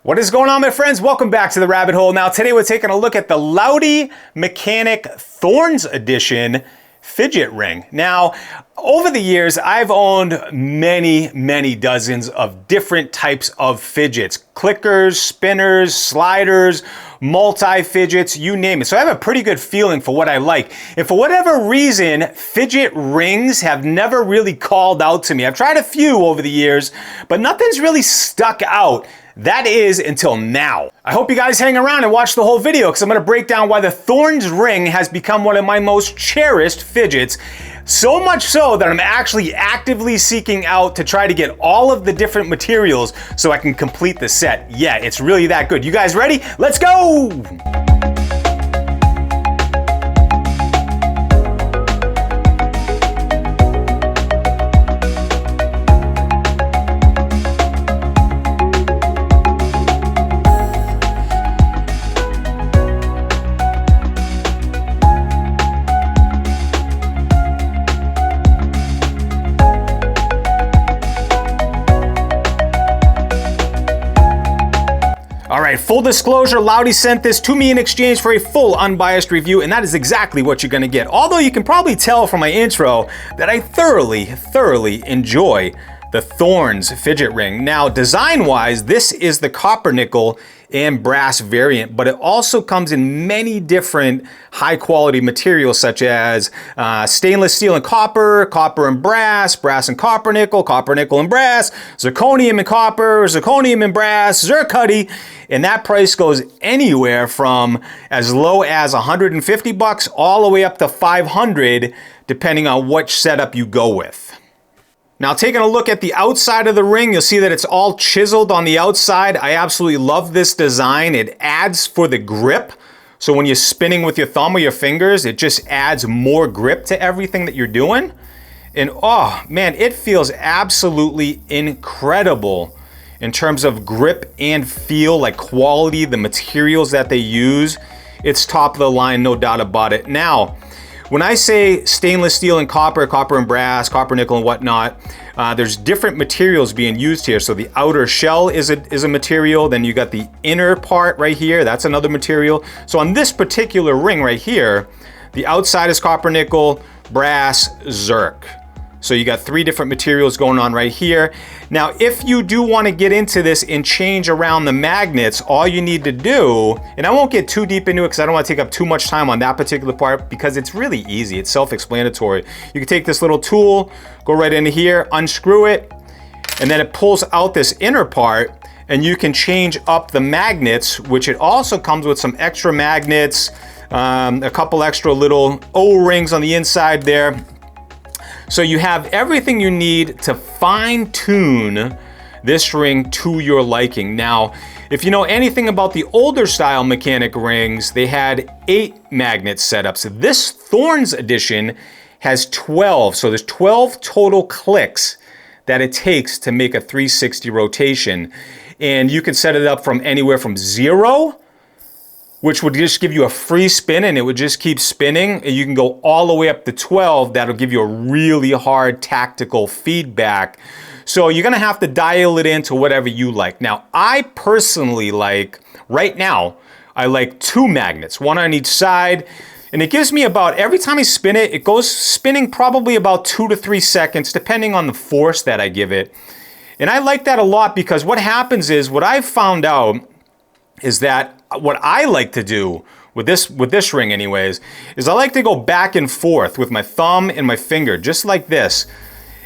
What is going on, my friends? Welcome back to the rabbit hole. Now today we're taking a look at the Lautie Mechanic-Thorns edition fidget ring. Now, over the years, I've owned many dozens of different types of fidgets. Clickers, spinners, sliders, multi-fidgets, you name it. So I have a pretty good feeling for what I like. And for whatever reason, fidget rings have never really called out to me. I've tried a few over the years, but nothing's really stuck out. That is until now. I hope you guys hang around and watch the whole video because I'm going to break down why the Thorns ring has become one of my most cherished fidgets. So much so that I'm actually actively seeking out to try to get all of the different materials so I can complete the set. Yeah, it's really that good. You guys ready? Let's go! All right, full disclosure, Lautie sent this to me in exchange for a full unbiased review, and that is exactly what you're gonna get. Although you can probably tell from my intro that I thoroughly enjoy the Thorns fidget ring. Now, design-wise, this is the copper nickel and brass variant, but it also comes in many different high-quality materials such as stainless steel and copper, copper and brass, brass and copper nickel and brass, zirconium and copper, zirconium and brass, zircutty, and that price goes anywhere from as low as 150 bucks all the way up to 500, depending on which setup you go with. Now, taking a look at the outside of the ring, you'll see that it's all chiseled on the outside. I absolutely love this design. It adds for the grip. So when you're spinning with your thumb or your fingers, it just adds more grip to everything that you're doing. And oh man, it feels absolutely incredible in terms of grip and feel, like quality, the materials that they use. It's top of the line, no doubt about it. Now, when I say stainless steel and copper, copper and brass, copper, nickel and whatnot, there's different materials being used here. So the outer shell is a material, then you got the inner part right here, that's another material. So on this particular ring right here, the outside is copper, nickel, brass, zirc. So you got three different materials going on right here. Now, if you do want to get into this and change around the magnets, all you need to do, and I won't get too deep into it because I don't want to take up too much time on that particular part because it's really easy. It's self-explanatory. You can take this little tool, go right into here, unscrew it, and then it pulls out this inner part, and you can change up the magnets, which it also comes with some extra magnets, a couple extra little O-rings on the inside there. So you have everything you need to fine-tune this ring to your liking. Now, if you know anything about the older style mechanic rings, they had 8 magnet setups. This Thorns edition has 12, so there's 12 total clicks that it takes to make a 360 rotation. And you can set it up from anywhere from 0, which would just give you a free spin and it would just keep spinning. And you can go all the way up to 12. That'll give you a really hard tactical feedback. So you're gonna have to dial it into whatever you like. Now, I personally like, right now, I like 2 magnets, one on each side. And it gives me about, every time I spin it, it goes spinning probably about 2 to 3 seconds, depending on the force that I give it. And I like that a lot because what happens is, what I've found out is that what I like to do with this ring anyways, is I like to go back and forth with my thumb and my finger, just like this.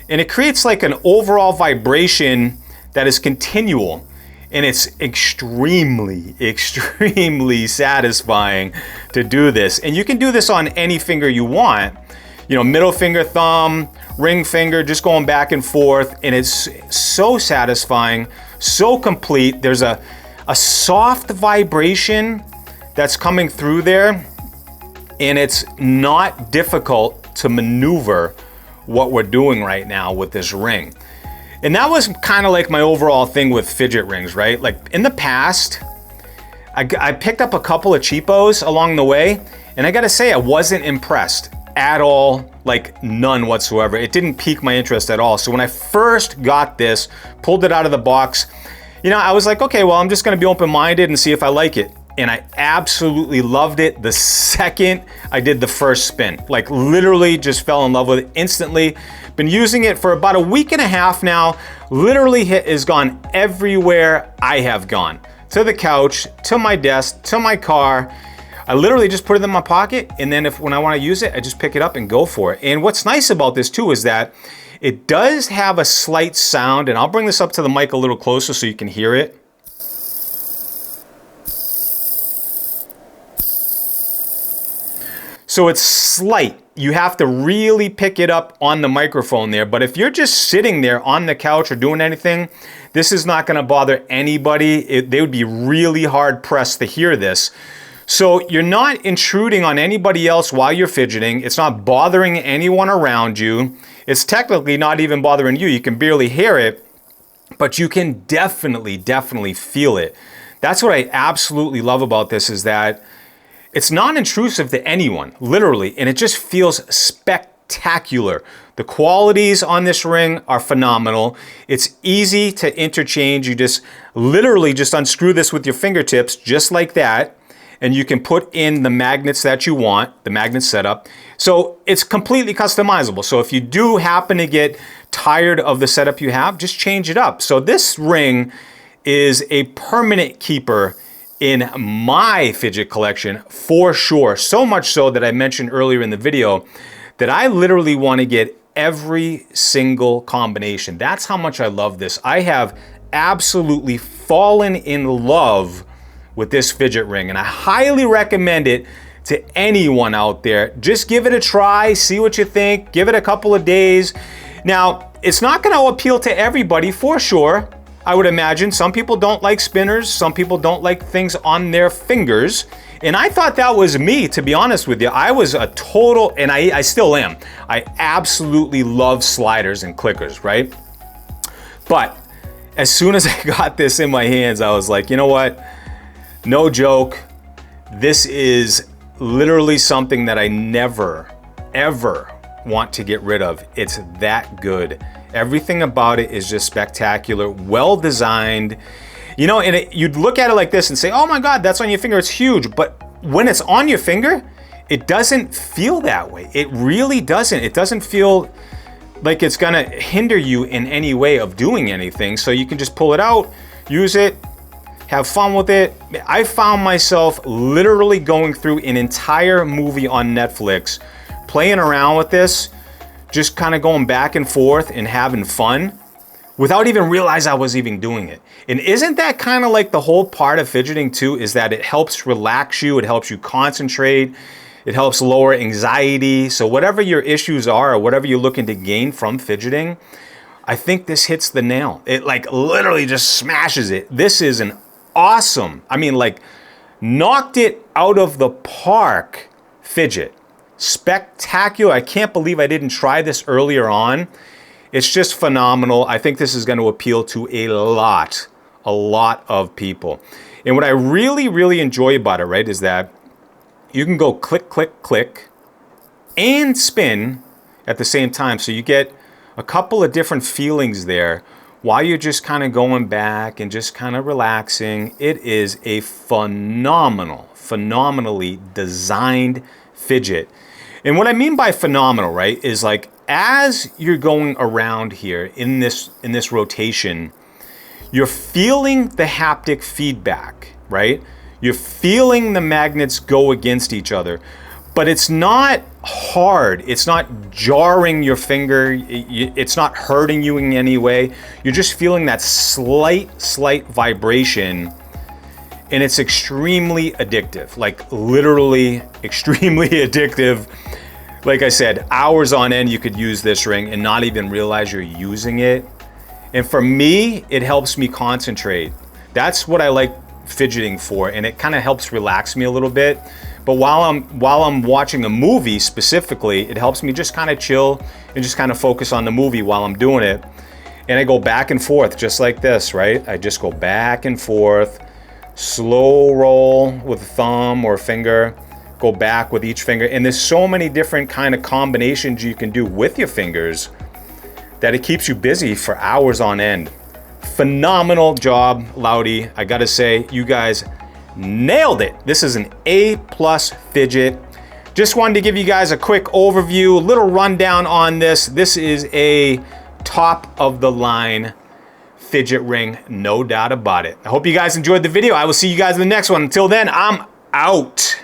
And it creates like an overall vibration that is continual. And it's extremely satisfying to do this. And you can do this on any finger you want. You know, middle finger, thumb, ring finger, just going back and forth. And it's so satisfying, so complete. There's a soft vibration that's coming through there, and it's not difficult to maneuver what we're doing right now with this ring. And that was kind of like my overall thing with fidget rings, right? Like in the past, I picked up a couple of cheapos along the way, and I gotta say, I wasn't impressed at all, like none whatsoever. It didn't pique my interest at all. So when I first got this, pulled it out of the box, You know, I was like, okay, well, I'm just gonna be open-minded and see if I like it. And I absolutely loved it the second I did the first spin. Like literally just fell in love with it instantly. Been using it for about a week and a half now. Literally has gone everywhere I have gone. To the couch, to my desk, to my car. I literally just put it in my pocket, and then when I want to use it, I just pick it up and go for it. And what's nice about this too is that it does have a slight sound, and I'll bring this up to the mic a little closer so you can hear it. So it's slight. You have to really pick it up on the microphone there. But if you're just sitting there on the couch or doing anything, this is not gonna bother anybody. They would be really hard pressed to hear this. So you're not intruding on anybody else while you're fidgeting. It's not bothering anyone around you. It's technically not even bothering you. You can barely hear it, but you can definitely feel it. That's what I absolutely love about this, is that it's non-intrusive to anyone, literally, and it just feels spectacular. The qualities on this ring are phenomenal. It's easy to interchange. You just literally just unscrew this with your fingertips, just like that, and you can put in the magnets that you want, the magnet setup. So it's completely customizable. So if you do happen to get tired of the setup you have, just change it up. So this ring is a permanent keeper in my fidget collection for sure. So much so that I mentioned earlier in the video that I literally want to get every single combination. That's how much I love this. I have absolutely fallen in love with this fidget ring, and I highly recommend it to anyone out there. Just give it a try, see what you think, give it a couple of days. Now, it's not going to appeal to everybody for sure. I would imagine some people don't like spinners, some people don't like things on their fingers, and I thought that was me, to be honest with you. I was a total, and I still am, I absolutely love sliders and clickers, right? But as soon as I got this in my hands, I was like, you know what? No joke, this is literally something that I never, ever want to get rid of. It's that good. Everything about it is just spectacular, well designed. You know, and you'd look at it like this and say, oh my God, that's on your finger, it's huge. But when it's on your finger, it doesn't feel that way. It really doesn't. It doesn't feel like it's gonna hinder you in any way of doing anything. So you can just pull it out, use it, have fun with it. I found myself literally going through an entire movie on Netflix, playing around with this, just kind of going back and forth and having fun without even realize I was even doing it. And isn't that kind of like the whole part of fidgeting too, is that it helps relax you, it helps you concentrate, it helps lower anxiety. So whatever your issues are or whatever you're looking to gain from fidgeting, I think this hits the nail. It like literally just smashes it. This is an awesome, I mean like knocked it out of the park fidget. Spectacular. I can't believe I didn't try this earlier on. It's just phenomenal. I think this is going to appeal to a lot of people. And what I really enjoy about it, right, is that you can go click, click, click and spin at the same time. So you get a couple of different feelings there while you're just kind of going back and just kind of relaxing. It is a phenomenally designed fidget. And what I mean by phenomenal, right, is like as you're going around here in this rotation, you're feeling the haptic feedback, right? You're feeling the magnets go against each other, but it's not hard. It's not jarring your finger. It's not hurting you in any way. You're just feeling that slight vibration. And it's extremely addictive, like literally extremely addictive. Like I said, hours on end you could use this ring and not even realize you're using it. And for me, it helps me concentrate. That's what I like fidgeting for, and it kind of helps relax me a little bit. But while I'm watching a movie specifically, it helps me just kind of chill and just kind of focus on the movie while I'm doing it. And I go back and forth just like this, right? I just go back and forth. Slow roll with a thumb or finger, go back with each finger. And there's so many different kind of combinations you can do with your fingers that it keeps you busy for hours on end. Phenomenal job, Lautie. I gotta say, you guys nailed it. This is an A+ fidget. Just wanted to give you guys a quick overview, a little rundown on this. This is a top of the line fidget ring, no doubt about it. I hope you guys enjoyed the video. I will see you guys in the next one. Until then, I'm out.